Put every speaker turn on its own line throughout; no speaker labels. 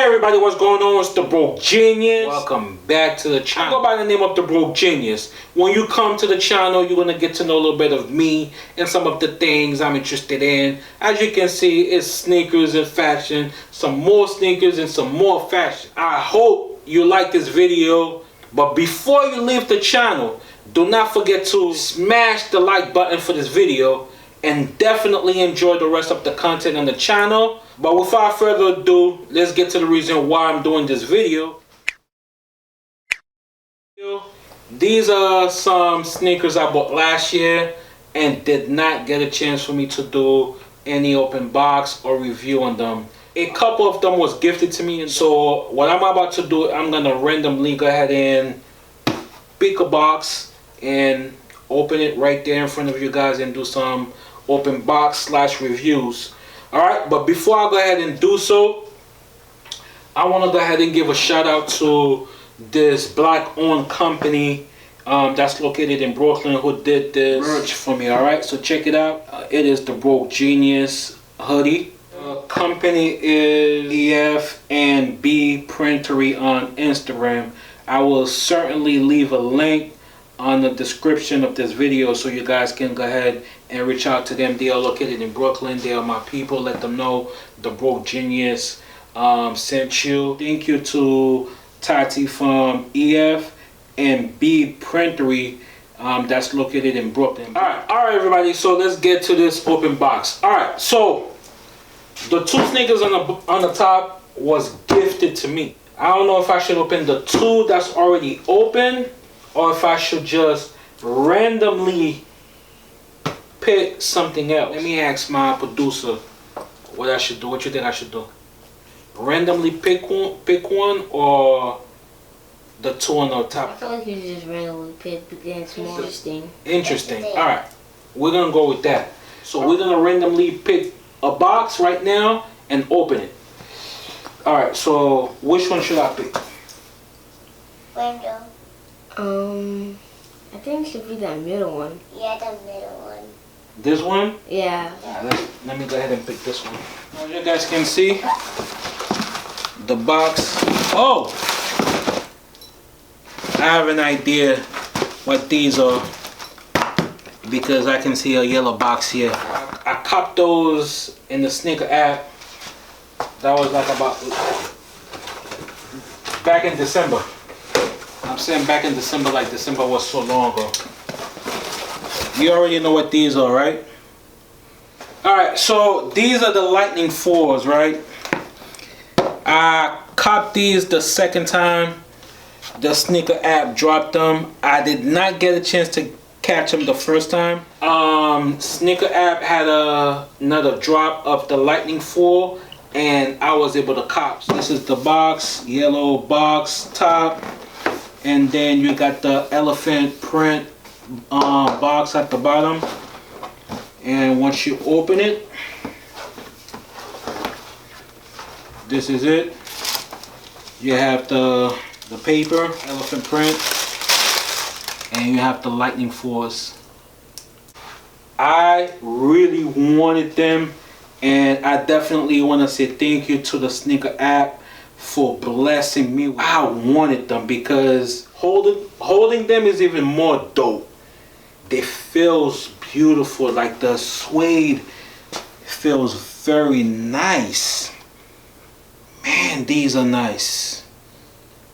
everybody, what's going on? It's the Broke Genius. Welcome back to the channel. I go by the name of the Broke Genius. When you come to the channel, you're gonna get to know a little bit of me and some of the things I'm interested in. As you can see, it's sneakers and fashion, some more sneakers and some more fashion. I hope you like this video, but before you leave the channel, do not forget to smash the like button for this video and definitely enjoy the rest of the content on the channel. But without further ado, let's get to the reason why I'm doing this video. These are some sneakers I bought last year and did not get a chance for me to do any open box or review on them. A couple of them was gifted to me, and so what I'm about to do, I'm gonna randomly go ahead and pick a box and open it right there in front of you guys and do some open box / reviews. Alright, but before I go ahead and do so, I want to go ahead and give a shout out to this black owned company that's located in Brooklyn who did this merch for me. Alright, so check it out. It is the Broke Genius hoodie. The company is EF&B Printery on Instagram. I will certainly leave a link on the description of this video so you guys can go ahead and reach out to them. They are located in Brooklyn. They are my people. Let them know the Broke Genius sent you. Thank you to Tati from EF&B Printery that's located in Brooklyn. All right everybody, so let's get to this open box. All right, so the two sneakers on the top was gifted to me. I don't know if I should open the two that's already open or if I should just randomly pick something else. Let me ask my producer what I should do. What you think I should do? Randomly pick one or the two on the top?
I feel like you just randomly pick because it's more interesting.
Interesting. Alright. We're gonna go with that. So we're gonna randomly pick a box right now and open it. Alright, so which one should I pick?
Random.
I think it should be that middle one.
Yeah, the middle one.
This one?
Yeah.
Let me go ahead and pick this one. As you guys can see, the box. Oh! I have an idea what these are because I can see a yellow box here. I copped those in the sneaker app. That was like about back in December. I'm saying back in December, like December was so long ago. You already know what these are, right? Alright, so these are the Lightning 4s, right? I copped these the second time the sneaker app dropped them. I did not get a chance to catch them the first time. Sneaker app had another drop of the Lightning 4 and I was able to cop. This is the box, yellow box top. And then you got the elephant print box at the bottom. And once you open it, this is it. You have the paper, elephant print, and you have the Lightning 4s. I really wanted them, and I definitely want to say thank you to the sneaker app for blessing me. I wanted them because holding them is even more dope. They feels beautiful, like the suede feels very nice. Man, these are nice.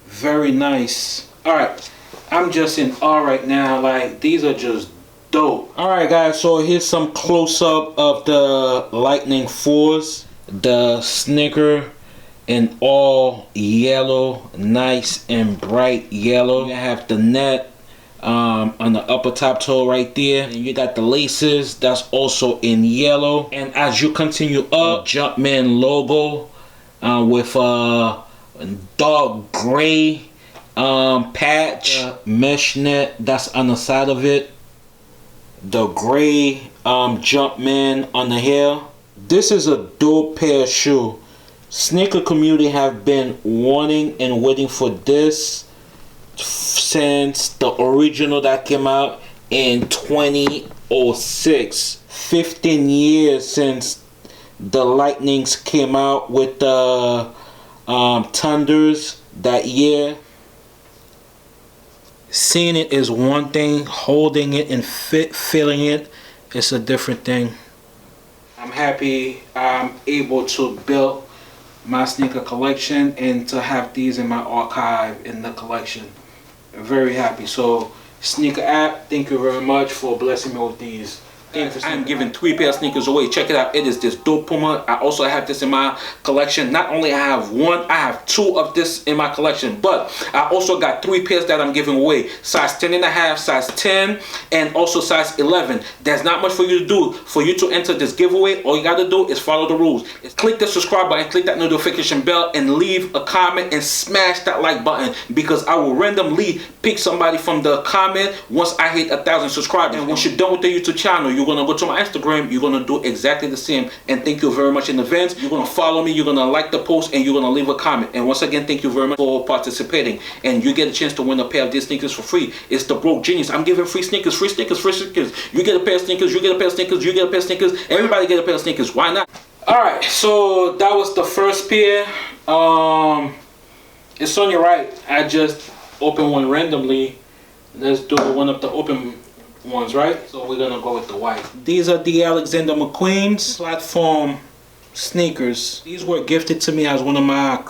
Very nice. Alright, I'm just in awe right now. Like, these are just dope. Alright guys, so here's some close-up of the Lightning 4s. The sneaker in all yellow, nice and bright yellow. You have the net on the upper top toe right there, and you got the laces that's also in yellow. And as you continue up, Jumpman logo with a dark gray patch, mesh net that's on the side of it, the gray Jumpman on the heel. This is a dope pair of shoe. Sneaker community have been wanting and waiting for this since the original that came out in 2006. 15 years since the Lightnings came out with the Thunders that year. Seeing it is one thing, holding it and feeling it is a different thing. I'm happy I'm able to build my sneaker collection and to have these in my archive in the collection. Very happy. So sneaker app, thank you very much for blessing me with these. I'm giving 3 pair of sneakers away. Check it out. It is this dope Puma. I also have this in my collection. Not only I have one, I have 2 of this in my collection, but I also got 3 pairs that I'm giving away. Size 10 and a half, size 10, and also size 11. There's not much for you to do. For you to enter this giveaway, all you got to do is follow the rules. Click the subscribe button, click that notification bell, and leave a comment and smash that like button, because I will randomly pick somebody from the comment once I hit 1,000 subscribers. And once you're done with the YouTube channel, you're gonna go to my Instagram, you're gonna do exactly the same. And thank you very much in advance. You're gonna follow me, you're gonna like the post, and you're gonna leave a comment. And once again, thank you very much for participating. And you get a chance to win a pair of these sneakers for free. It's the Broke Genius. I'm giving free sneakers, free sneakers, free sneakers. You get a pair of sneakers, you get a pair of sneakers, you get a pair of sneakers. Everybody get a pair of sneakers. Why not? Alright, so that was the first pair. It's on your right. I just opened one randomly. Let's do one of the open ones, right? So we're gonna go with the white. These are the Alexander McQueen's platform sneakers. These were gifted to me as one of my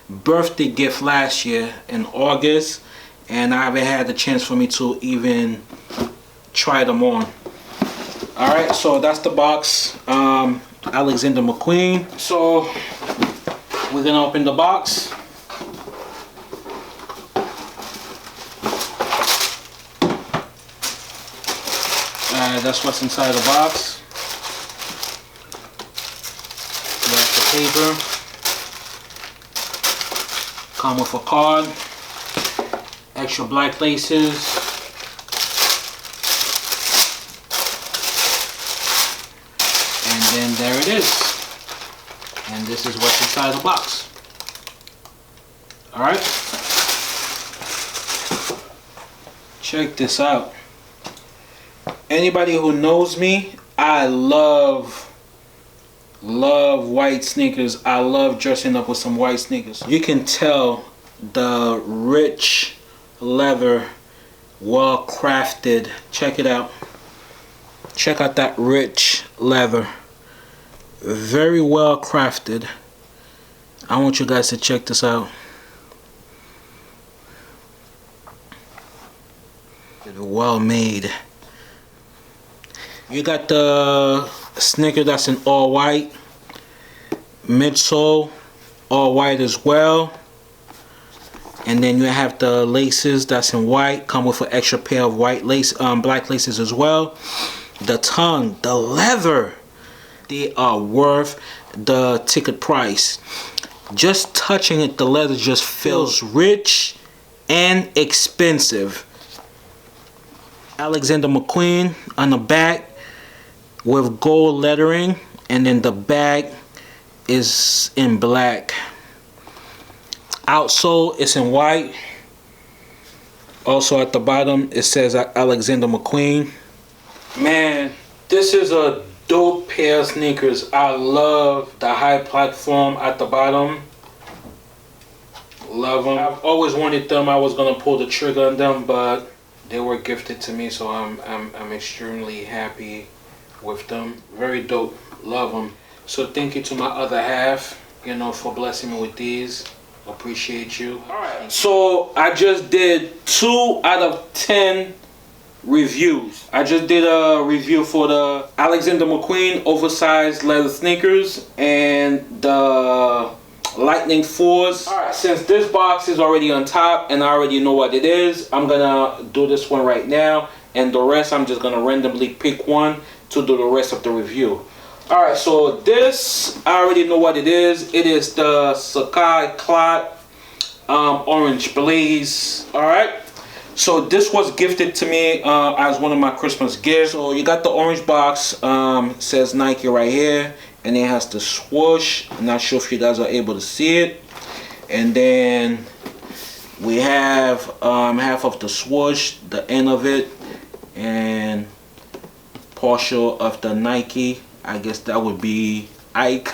birthday gift last year in August, and I haven't had the chance for me to even try them on. All right, so that's the box. Alexander McQueen. So we're gonna open the box. That's what's inside the box. That's the paper. Come with a card. Extra black laces. And then there it is. And this is what's inside the box. Alright. Check this out. Anybody who knows me, I love white sneakers. I love dressing up with some white sneakers. You can tell the rich leather, well crafted. Check it out. Check out that rich leather. Very well crafted. I want you guys to check this out. Well made. You got the sneaker that's in all white, midsole all white as well, and then you have the laces that's in white, come with an extra pair of white lace, black laces as well. The tongue, the leather, they are worth the ticket price. Just touching it, the leather just feels rich and expensive. Alexander McQueen on the back with gold lettering, and then the bag is in black. Outsole is in white. Also at the bottom it says Alexander McQueen. Man, this is a dope pair of sneakers. I love the high platform at the bottom. Love them. I've always wanted them. I was gonna pull the trigger on them, but they were gifted to me, so I'm extremely happy with them. Very dope. Love them. So thank you to my other half, you know, for blessing me with these. Appreciate you. Alright, so I just did 2 out of 10 reviews. I just did a review for the Alexander McQueen oversized leather sneakers and the Lightning 4s. Alright, since this box is already on top and I already know what it is, I'm gonna do this one right now, and the rest I'm just gonna randomly pick one to do the rest of the review. Alright, so this, I already know what it is. It is the Sacai Clot Orange Blaze. Alright, so this was gifted to me as one of my Christmas gifts. So you got the orange box, says Nike right here, and it has the swoosh. I'm not sure if you guys are able to see it. And then we have half of the swoosh, the end of it, and partial of the Nike. I guess that would be Ike.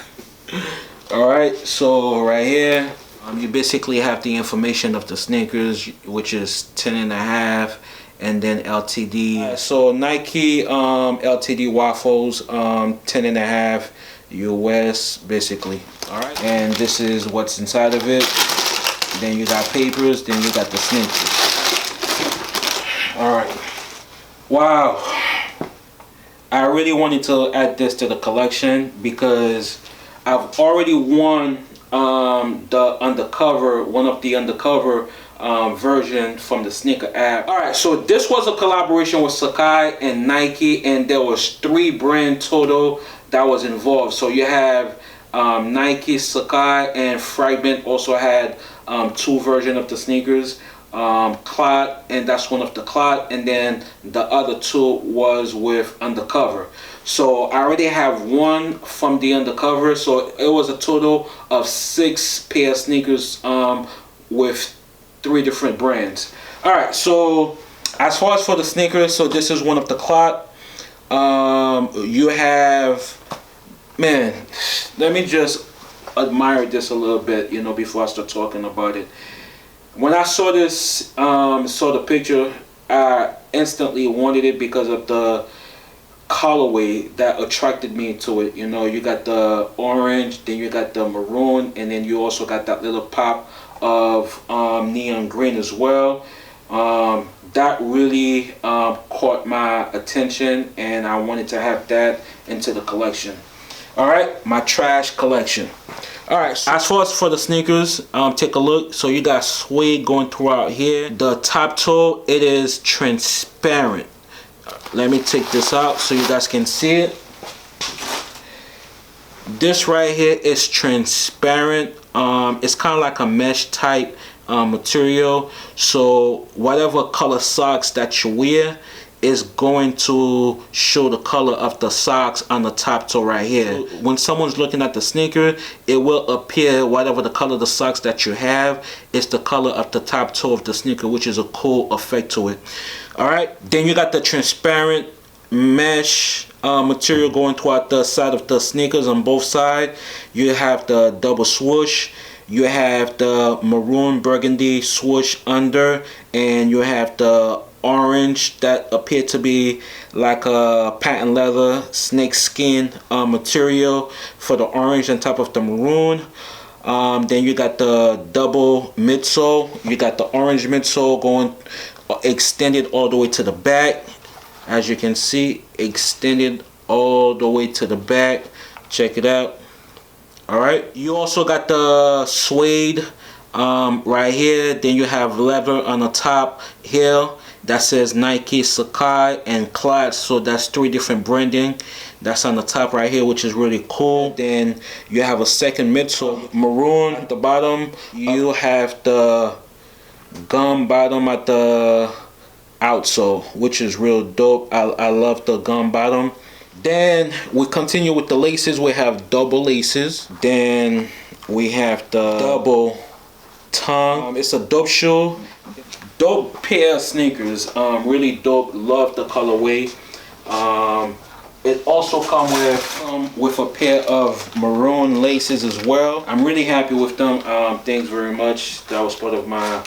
Alright, so right here You basically have the information of the sneakers, which is 10.5, and then LTD. So Nike LTD waffles, 10.5 US basically. All right, and this is what's inside of it. Then you got papers, then you got the sneakers. All right, wow, I really wanted to add this to the collection because I've already worn the undercover, one of the undercover version from the sneaker app. All right, so this was a collaboration with Sacai and Nike, and there was 3 brands total that was involved. So you have Nike, Sacai, and Fragment also had 2 versions of the sneakers. Clot, and that's one of the Clot, and then the other 2 was with Undercover. So I already have 1 from the Undercover, so it was a total of 6 pair of sneakers with 3 different brands. All right, so as far as for the sneakers, so this is one of the Clot. You have, man, let me just admire this a little bit, you know, before I start talking about it. When I saw this, saw the picture, I instantly wanted it because of the colorway that attracted me to it. You know, you got the orange, then you got the maroon, and then you also got that little pop of neon green as well. That really caught my attention, and I wanted to have that into the collection. All right, my trash collection. All right, so as far as for the sneakers, take a look. So you got suede going throughout here. The top toe, it is transparent. Let me take this out so you guys can see it. This right here is transparent. It's kind of like a mesh type material. So whatever color socks that you wear is going to show the color of the socks on the top toe right here. When someone's looking at the sneaker, it will appear whatever the color of the socks that you have is the color of the top toe of the sneaker, which is a cool effect to it. All right, then you got the transparent mesh material going throughout the side of the sneakers on both sides. You have the double swoosh. You have the maroon burgundy swoosh under, and you have the orange that appeared to be like a patent leather snake skin material for the orange on top of the maroon. Then you got the double midsole. You got the orange midsole going extended all the way to the back. As you can see, extended all the way to the back. Check it out. All right, you also got the suede right here. Then you have leather on the top here that says Nike, Sacai, and Clot. So that's 3 different branding that's on the top right here, which is really cool. Then you have a second midsole, maroon at the bottom. You have the gum bottom at the outsole, which is real dope. I love the gum bottom. Then we continue with the laces. We have double laces. Then we have the double tongue. It's a dope shoe. Dope pair of sneakers, really dope. Love the colorway. It also comes with a pair of maroon laces as well. I'm really happy with them. Thanks very much. That was part of my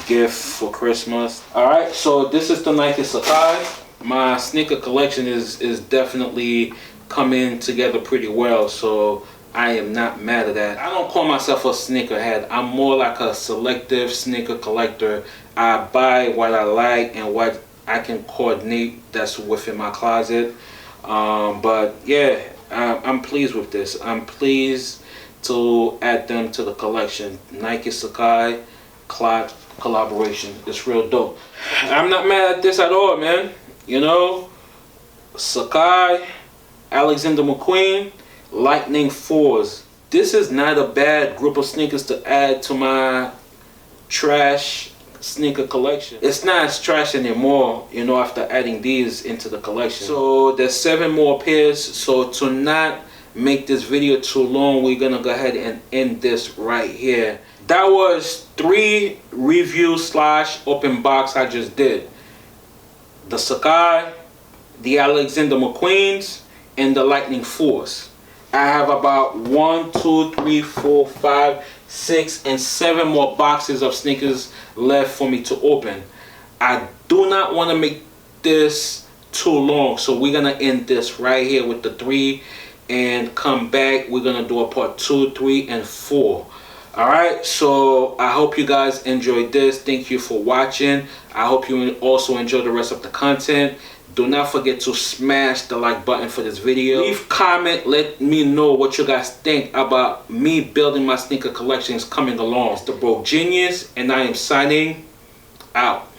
gift for Christmas. All right, so this is the Nike Sacai. My sneaker collection is definitely coming together pretty well. So I am not mad at that. I don't call myself a sneakerhead. I'm more like a selective sneaker collector. I buy what I like and what I can coordinate that's within my closet. But yeah, I'm pleased with this. I'm pleased to add them to the collection. Nike Sacai Clot collaboration. It's real dope. I'm not mad at this at all, man. You know, Sacai, Alexander McQueen, Lightning 4s. This is not a bad group of sneakers to add to my trash sneaker collection. It's not as trash anymore, you know, after adding these into the collection. So there's 7 more pairs. So to not make this video too long, we're gonna go ahead and end this right here. That was 3 review / open box I just did. The Sacai, the Alexander McQueens, and the Lightning 4s. I have about 1, 2, 3, 4, 5, 6, and 7 more boxes of sneakers left for me to open. I do not want to make this too long, so we're gonna end this right here with the 3 and come back. We're gonna do a part 2, 3, and 4. Alright, so I hope you guys enjoyed this. Thank you for watching. I hope you also enjoy the rest of the content. Do not forget to smash the like button for this video. Leave comment, let me know what you guys think about me building my sneaker collections coming along. It's the Broke Genius, and I am signing out.